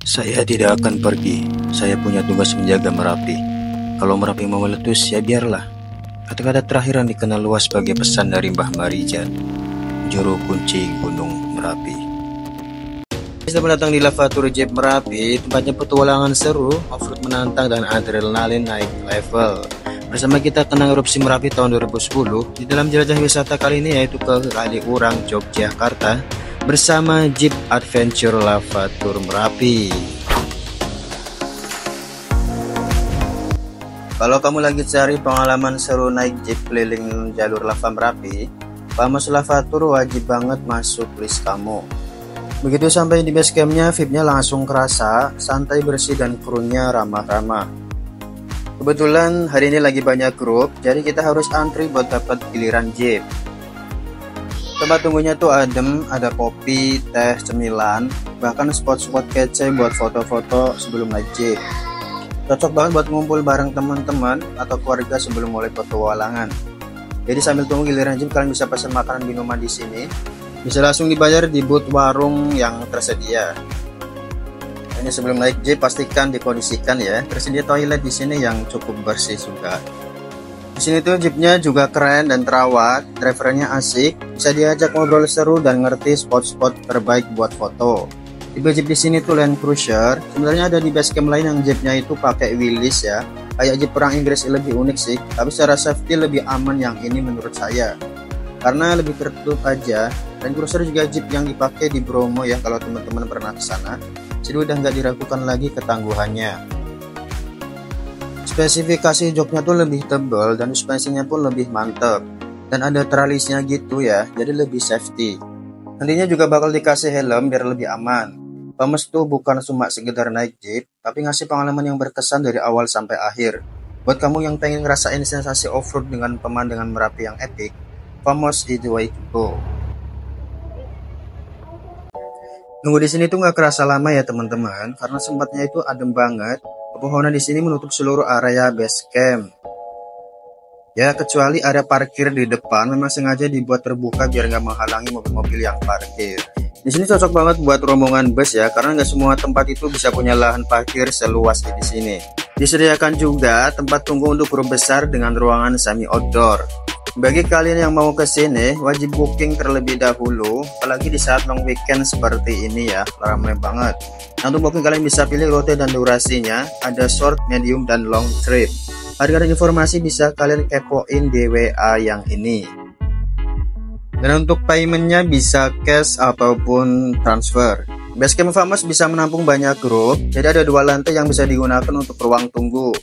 Saya tidak akan pergi. Saya punya tugas menjaga Merapi. Kalau Merapi mau meletus, ya biarlah. Kata-kata terakhir yang dikenal luas sebagai pesan dari Mbah Marijan, juru kunci Gunung Merapi. Selamat datang di Lavatur Jeep Merapi, tempatnya petualangan seru, off-road menantang, dan adrenalin naik level. Bersama kita kenang erupsi Merapi tahun 2010, di dalam jelajah wisata kali ini yaitu ke Kaliurang, Yogyakarta, bersama Jeep Adventure Lavatur Merapi. Kalau kamu lagi cari pengalaman seru naik Jeep keliling jalur lava Merapi, Famous Lavatur wajib banget masuk list kamu. Begitu sampai di base campnya, VIP-nya langsung kerasa, santai, bersih, dan krunya ramah-ramah. Kebetulan hari ini lagi banyak grup, jadi kita harus antri buat dapat giliran Jeep. Tempat tunggunya tuh adem, ada kopi, teh, cemilan, bahkan spot-spot kece buat foto-foto sebelum naik Jeep. Cocok banget buat ngumpul bareng teman-teman atau keluarga sebelum mulai petualangan. Jadi sambil tunggu giliran Jeep, kalian bisa pesan makanan minuman di sini. Bisa langsung dibayar di booth warung yang tersedia. Ini sebelum naik Jeep pastikan dikondisikan ya. Tersedia toilet di sini yang cukup bersih juga. Di sini tuh Jeepnya juga keren dan terawat, drivernya asik, bisa diajak ngobrol seru dan ngerti spot-spot terbaik buat foto. Tipe Jeep di sini tuh Land Cruiser. Sebenarnya ada di basecamp lain yang Jeepnya itu pakai wheelies ya. Kayak Jeep perang Inggris, lebih unik sih, tapi secara safety lebih aman yang ini menurut saya. Karena lebih tertutup aja. Land Cruiser juga Jeep yang dipakai di Bromo ya, kalau teman-teman pernah ke sana. Jadi udah nggak diragukan lagi ketangguhannya. Spesifikasi joknya tuh lebih tebal dan suspensinya pun lebih mantep. Dan ada tralisnya gitu ya, jadi lebih safety. Nantinya juga bakal dikasih helm biar lebih aman. Famous tuh bukan cuma sekedar naik Jeep, tapi ngasih pengalaman yang berkesan dari awal sampai akhir. Buat kamu yang pengen ngerasain sensasi off-road dengan pemandangan Merapi yang epic, Famous is the way to go. Nunggu di sini tuh nggak kerasa lama ya teman-teman, karena tempatnya itu adem banget. Pepohonan di sini menutup seluruh area base camp. Ya, kecuali area parkir di depan memang sengaja dibuat terbuka biar nggak menghalangi mobil-mobil yang parkir. Di sini cocok banget buat rombongan bus ya, karena nggak semua tempat itu bisa punya lahan parkir seluas di sini. Disediakan juga tempat tunggu untuk grup besar dengan ruangan semi outdoor. Bagi kalian yang mau ke sini, wajib booking terlebih dahulu, apalagi di saat long weekend seperti ini ya, ramai banget. Nah, untuk booking kalian bisa pilih rute dan durasinya, ada short, medium, dan long trip. Harga dan informasi bisa kalian kepoin di WA yang ini. Dan untuk paymentnya bisa cash ataupun transfer. Basecamp Famous bisa menampung banyak grup, jadi ada 2 lantai yang bisa digunakan untuk ruang tunggu.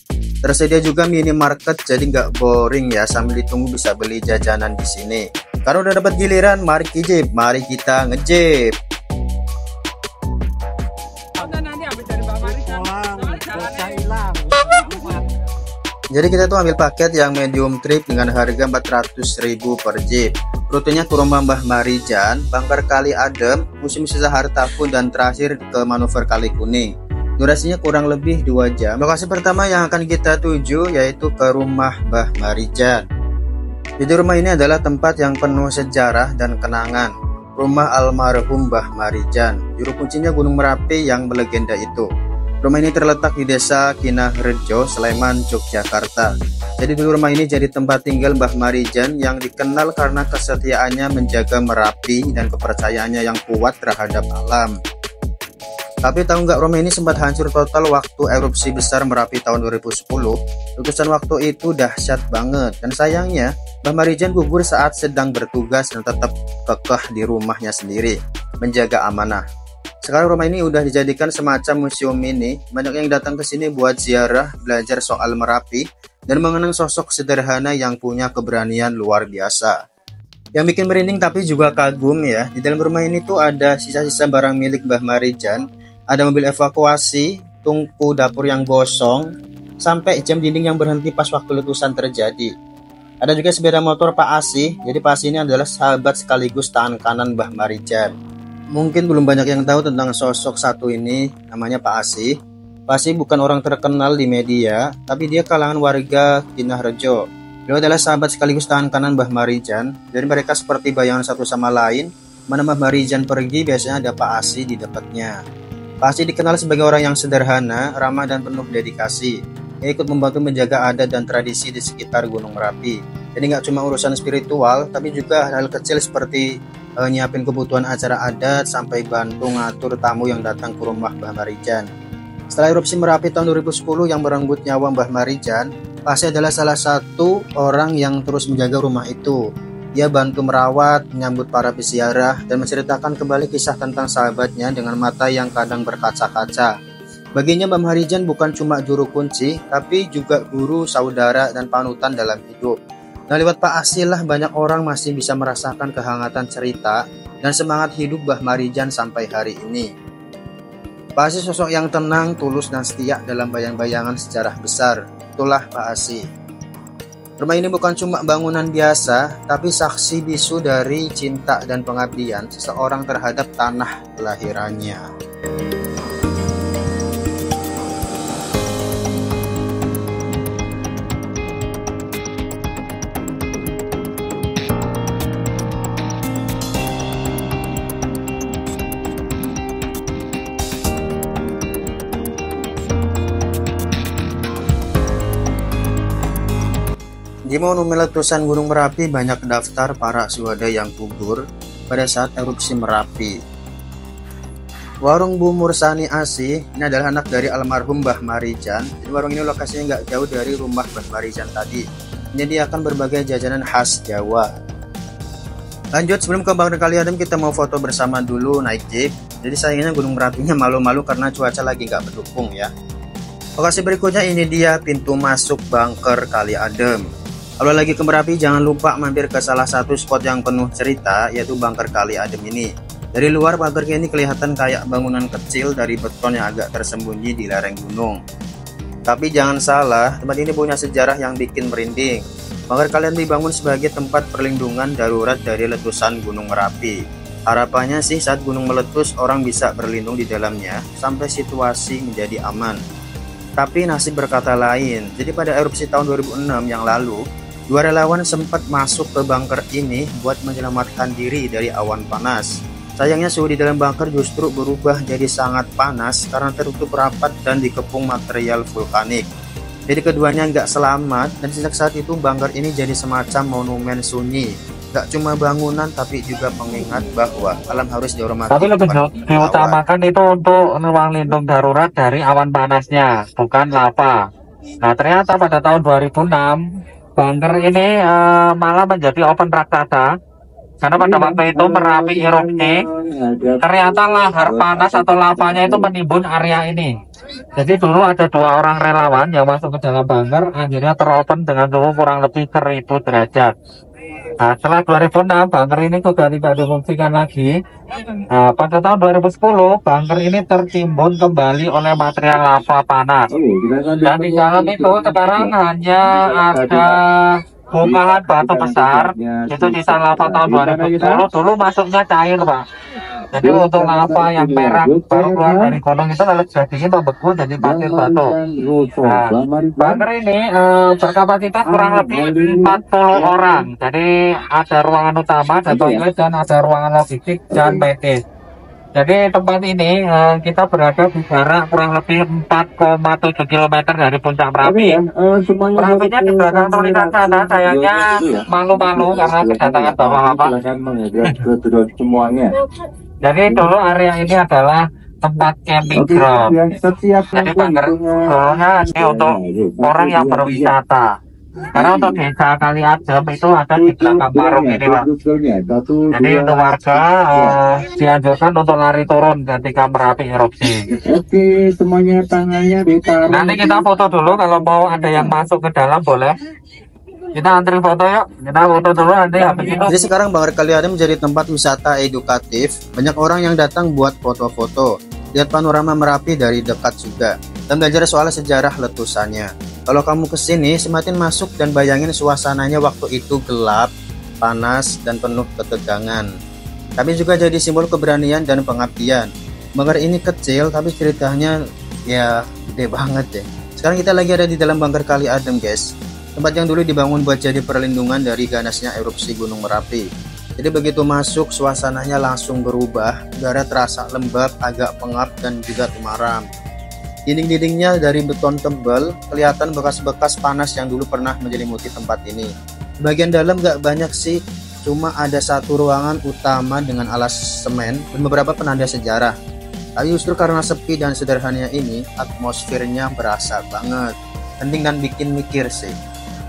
Tersedia juga minimarket, jadi nggak boring ya, sambil ditunggu bisa beli jajanan di sini. Karena udah dapat giliran, mari Jeep, mari kita nge-Jeep. Jadi kita tuh ambil paket yang medium trip dengan harga 400.000 per Jeep. Rutenya ke rumah Mbah Marijan, Bangkar Kali Adem, Museum Sisa Hartapun, dan terakhir ke manuver Kali Kuning. Durasinya kurang lebih 2 jam. Lokasi pertama yang akan kita tuju yaitu ke rumah Mbah Marijan. Jadi rumah ini adalah tempat yang penuh sejarah dan kenangan. Rumah almarhum Mbah Marijan, juru kuncinya Gunung Merapi yang melegenda itu. Rumah ini terletak di Desa Kinahrejo, Sleman, Yogyakarta. Jadi dulu rumah ini jadi tempat tinggal Mbah Marijan yang dikenal karena kesetiaannya menjaga Merapi dan kepercayaannya yang kuat terhadap alam. Tapi tahu nggak, rumah ini sempat hancur total waktu erupsi besar Merapi tahun 2010. Letusan waktu itu dahsyat banget, dan sayangnya Mbah Marijan gugur saat sedang bertugas dan tetap kekeh di rumahnya sendiri, menjaga amanah. Sekarang rumah ini udah dijadikan semacam museum mini. Banyak yang datang ke sini buat ziarah, belajar soal Merapi, dan mengenang sosok sederhana yang punya keberanian luar biasa. Yang bikin merinding tapi juga kagum ya, di dalam rumah ini tuh ada sisa-sisa barang milik Mbah Marijan. Ada mobil evakuasi, tungku dapur yang gosong, sampai jam dinding yang berhenti pas waktu letusan terjadi. Ada juga sepeda motor Pak Asih. Jadi Pak Asih ini adalah sahabat sekaligus tangan kanan Mbah Marijan. Mungkin belum banyak yang tahu tentang sosok satu ini, namanya Pak Asih. Pak Asih bukan orang terkenal di media, tapi dia kalangan warga Kinahrejo. Beliau adalah sahabat sekaligus tangan kanan Mbah Marijan, dan mereka seperti bayangan satu sama lain. Mana Mbah Marijan pergi, biasanya ada Pak Asih di dekatnya. Pasti dikenal sebagai orang yang sederhana, ramah dan penuh dedikasi. Ia ikut membantu menjaga adat dan tradisi di sekitar Gunung Merapi. Jadi nggak cuma urusan spiritual, tapi juga hal-hal kecil seperti nyiapin kebutuhan acara adat sampai bantu ngatur tamu yang datang ke rumah Mbah Marijan. Setelah erupsi Merapi tahun 2010 yang merenggut nyawa Mbah Marijan, Pasi adalah salah satu orang yang terus menjaga rumah itu. Ia bantu merawat, menyambut para peziarah, dan menceritakan kembali kisah tentang sahabatnya dengan mata yang kadang berkaca-kaca. Baginya Mbah Marijan bukan cuma juru kunci, tapi juga guru, saudara, dan panutan dalam hidup. Nah, lewat Pak Asil lah banyak orang masih bisa merasakan kehangatan cerita dan semangat hidup Mbah Marijan sampai hari ini. Pak Asil sosok yang tenang, tulus, dan setia dalam bayang-bayangan sejarah besar. Itulah Pak Asil. Rumah ini bukan cuma bangunan biasa, tapi saksi bisu dari cinta dan pengabdian seseorang terhadap tanah kelahirannya. Di monumen letusan Gunung Merapi banyak daftar para syuhada yang gugur pada saat erupsi Merapi. Warung Bu Mursani Asih ini adalah anak dari almarhum Mbah Marijan. Jadi warung ini lokasinya nggak jauh dari rumah Mbah Marijan tadi. Menyediakan berbagai jajanan khas Jawa. Lanjut, sebelum ke Bangker Kali Adem kita mau foto bersama dulu naik jeep. Jadi sayangnya Gunung Merapinya malu-malu karena cuaca lagi nggak mendukung ya. Lokasi berikutnya ini dia pintu masuk Bangker Kali Adem. Kalau lagi ke Merapi jangan lupa mampir ke salah satu spot yang penuh cerita, yaitu Bangker Kali Adem ini. Dari luar bangkernya ini kelihatan kayak bangunan kecil dari beton yang agak tersembunyi di lereng gunung. Tapi jangan salah, tempat ini punya sejarah yang bikin merinding. Bangker Kali Adem dibangun sebagai tempat perlindungan darurat dari letusan Gunung Merapi. Harapannya sih saat gunung meletus orang bisa berlindung di dalamnya sampai situasi menjadi aman. Tapi nasib berkata lain. Jadi pada erupsi tahun 2006 yang lalu, dua relawan sempat masuk ke bunker ini buat menyelamatkan diri dari awan panas. Sayangnya suhu di dalam bunker justru berubah jadi sangat panas karena tertutup rapat dan dikepung material vulkanik. Jadi keduanya nggak selamat dan sejak saat itu bunker ini jadi semacam monumen sunyi. Gak cuma bangunan tapi juga pengingat bahwa alam harus dihormati. Tapi lebih diutamakan itu untuk ruang lindung darurat dari awan panasnya, bukan lava. Nah ternyata pada tahun 2006 bunker ini malah menjadi open raksasa karena pada waktu itu Merapi erupsi, ternyata lahar panas atau lavanya itu menimbun area ini. Jadi dulu ada dua orang relawan yang masuk ke dalam bunker, akhirnya teropen dengan suhu kurang lebih 1000 derajat. Nah, setelah 2006 bunker ini sudah tidak difungsikan lagi. Nah, pada tahun 2010 bunker ini tertimbun kembali oleh material lava panas. Dan di dalam itu sekarang hanya ada bongkahan batu besar. Itu sisa lava tahun 2010. Dulu masuknya cair, Pak. Jadi untuk lava yang merah baru keluar dari gunung itu lalu jadinya membeku jadi pasir batu. Nah, bunker ini berkapasitas kurang lebih 40 orang. Jadi ada ruangan utama, ada toilet, dan ada ruangan logistik dan medis. Jadi tempat ini kita berada di jarak kurang lebih 4,7 km dari puncak Merapi. Merapinya di belakang tulisan sana, sayangnya malu-malu karena kedatangan bapak-bapak. Jadi dulu area ini adalah tempat camping ground. Jadi bunker dulunya ini untuk orang yang berwisata. Karena untuk desa Kali Adem itu ada di belakang Parung ini, Pak. Jadi untuk warga dianjurkan untuk lari turun ketika Merapi erupsi. Oke, semuanya tangannya ditaruh. Nanti kita foto dulu, kalau mau ada yang masuk ke dalam boleh. Kita antri foto yuk, kita foto dulu nanti habis itu. Jadi sekarang Bangker Kali Adem menjadi tempat wisata edukatif. Banyak orang yang datang buat foto-foto, lihat panorama Merapi dari dekat juga, dan belajar soal sejarah letusannya. Kalau kamu kesini, semakin masuk dan bayangin suasananya waktu itu gelap, panas, dan penuh ketegangan. Tapi juga jadi simbol keberanian dan pengabdian. Bangker ini kecil, tapi ceritanya ya gede banget ya. Sekarang kita lagi ada di dalam Bangker Kali Adem, guys. Tempat yang dulu dibangun buat jadi perlindungan dari ganasnya erupsi Gunung Merapi. Jadi begitu masuk suasananya langsung berubah, udara terasa lembab, agak pengap dan juga temaram. Dinding-dindingnya dari beton tebal, kelihatan bekas-bekas panas yang dulu pernah menyelimuti tempat ini. Di bagian dalam gak banyak sih, cuma ada satu ruangan utama dengan alas semen dan beberapa penanda sejarah. Tapi justru karena sepi dan sederhananya ini, atmosfernya berasa banget. Penting dan bikin mikir sih.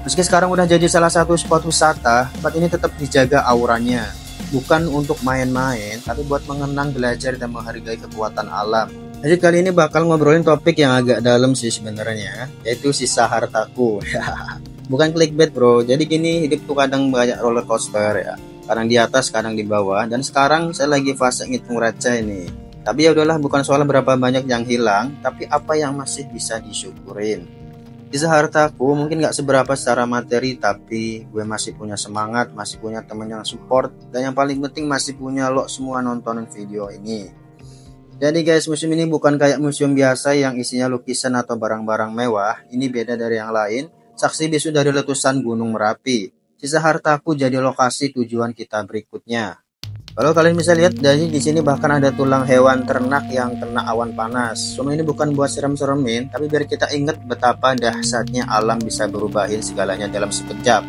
Meski sekarang udah jadi salah satu spot wisata, tempat ini tetap dijaga auranya. Bukan untuk main-main, tapi buat mengenang, belajar, dan menghargai kekuatan alam. Jadi kali ini bakal ngobrolin topik yang agak dalam sih sebenarnya, yaitu sisa hartaku. Bukan clickbait bro, jadi gini, hidup tuh kadang banyak roller coaster ya. Kadang di atas, kadang di bawah, dan sekarang saya lagi fase ngitung receh nih. Tapi ya udahlah, bukan soal berapa banyak yang hilang, tapi apa yang masih bisa disyukurin. Sisa hartaku mungkin gak seberapa secara materi, tapi gue masih punya semangat, masih punya temen yang support, dan yang paling penting masih punya lo semua nontonin video ini. Jadi guys, museum ini bukan kayak museum biasa yang isinya lukisan atau barang-barang mewah. Ini beda dari yang lain. Saksi bisu dari letusan Gunung Merapi. Sisa hartaku jadi lokasi tujuan kita berikutnya. Kalau kalian bisa lihat, dari di sini bahkan ada tulang hewan ternak yang kena awan panas. Semua ini bukan buat serem-seremin, tapi biar kita ingat betapa dahsyatnya alam bisa berubahin segalanya dalam sekejap.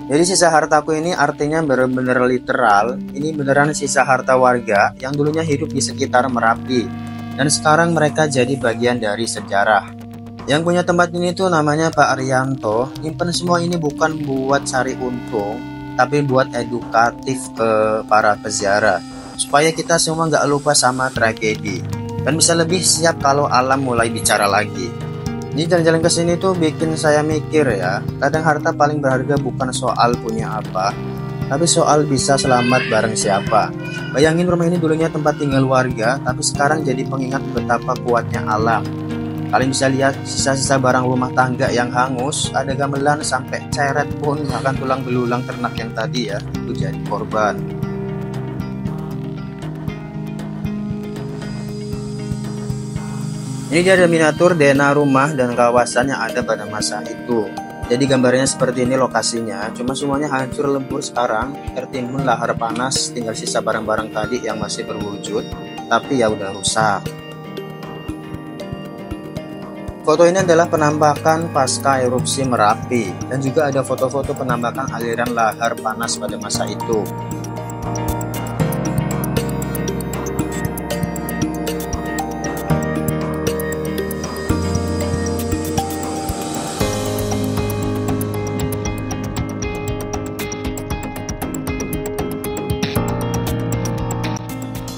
Jadi sisa hartaku ini artinya benar-benar literal. Ini beneran sisa harta warga yang dulunya hidup di sekitar Merapi, dan sekarang mereka jadi bagian dari sejarah. Yang punya tempat ini tuh namanya Pak Arianto. Nyimpen semua ini bukan buat cari untung, tapi buat edukatif ke para peziarah, supaya kita semua nggak lupa sama tragedi dan bisa lebih siap kalau alam mulai bicara lagi. Ini jalan-jalan ke sini tuh bikin saya mikir ya, kadang harta paling berharga bukan soal punya apa, tapi soal bisa selamat bareng siapa. Bayangin rumah ini dulunya tempat tinggal warga, tapi sekarang jadi pengingat betapa kuatnya alam. Kalian bisa lihat sisa-sisa barang rumah tangga yang hangus, ada gamelan sampai ceret pun, bahkan tulang belulang ternak yang tadi ya, itu jadi korban. Ini dia ada miniatur DNA rumah dan kawasan yang ada pada masa itu. Jadi gambarnya seperti ini lokasinya, cuma semuanya hancur lebur sekarang, tertimbun lahar panas, tinggal sisa barang-barang tadi yang masih berwujud, tapi ya udah rusak. Foto ini adalah penampakan pasca erupsi Merapi, dan juga ada foto-foto penampakan aliran lahar panas pada masa itu.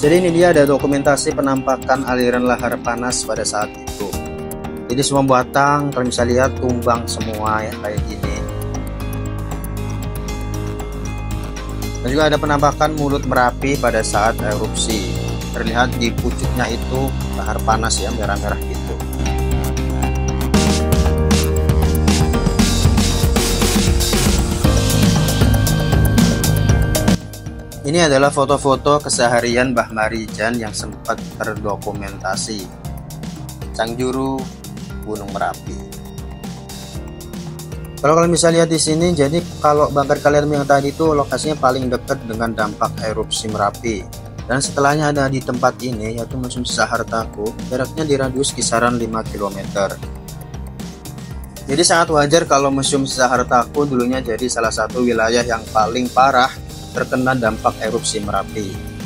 Jadi ini dia ada dokumentasi penampakan aliran lahar panas pada saat itu. Jadi semua batang kalian bisa lihat tumbang semua ya kayak gini. Dan juga ada penampakan mulut Merapi pada saat erupsi. Terlihat di pucuknya itu lahar panas ya, merah-merah gitu. Ini adalah foto-foto keseharian Mbah Marijan yang sempat terdokumentasi. Cangjuru, Gunung Merapi. Kalau kalian bisa lihat di sini, jadi kalau bangker kalian yang tadi itu lokasinya paling dekat dengan dampak erupsi Merapi. Dan setelahnya ada di tempat ini, yaitu Museum Sisa Hartaku, jaraknya di radius kisaran 5 km. Jadi sangat wajar kalau Museum Sisa Hartaku dulunya jadi salah satu wilayah yang paling parah terkena dampak erupsi Merapi.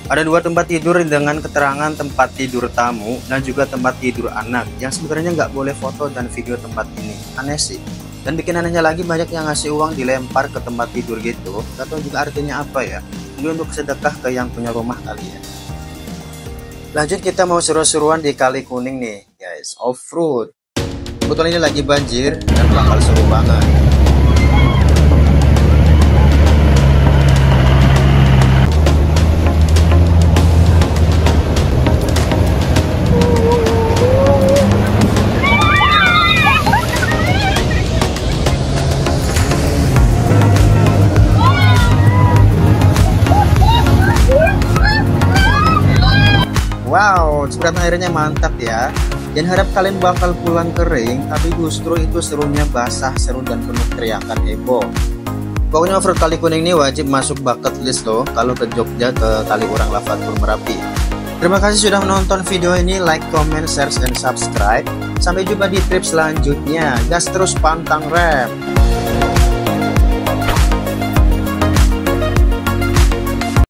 Ada dua tempat tidur dengan keterangan tempat tidur tamu dan juga tempat tidur anak, yang sebenarnya nggak boleh foto dan video tempat ini. Aneh sih. Dan bikin anehnya lagi, banyak yang ngasih uang dilempar ke tempat tidur gitu. Gak tahu juga artinya apa ya. Mungkin untuk sedekah ke yang punya rumah kali ya. Lanjut, kita mau seru-seruan di Kali Kuning nih guys, off-road. Kebetulan ini lagi banjir dan bakal seru banget. Wow, cipratan airnya mantap ya. Dan harap kalian bakal pulang kering, tapi justru itu serunya basah, seru dan penuh teriakan heboh. Pokoknya off-road Kali Kuning ini wajib masuk bucket list loh kalau ke Jogja ke Kali Urang Lavatur Merapi. Terima kasih sudah menonton video ini, like, comment, share, dan subscribe. Sampai jumpa di trip selanjutnya. Gas terus pantang rem.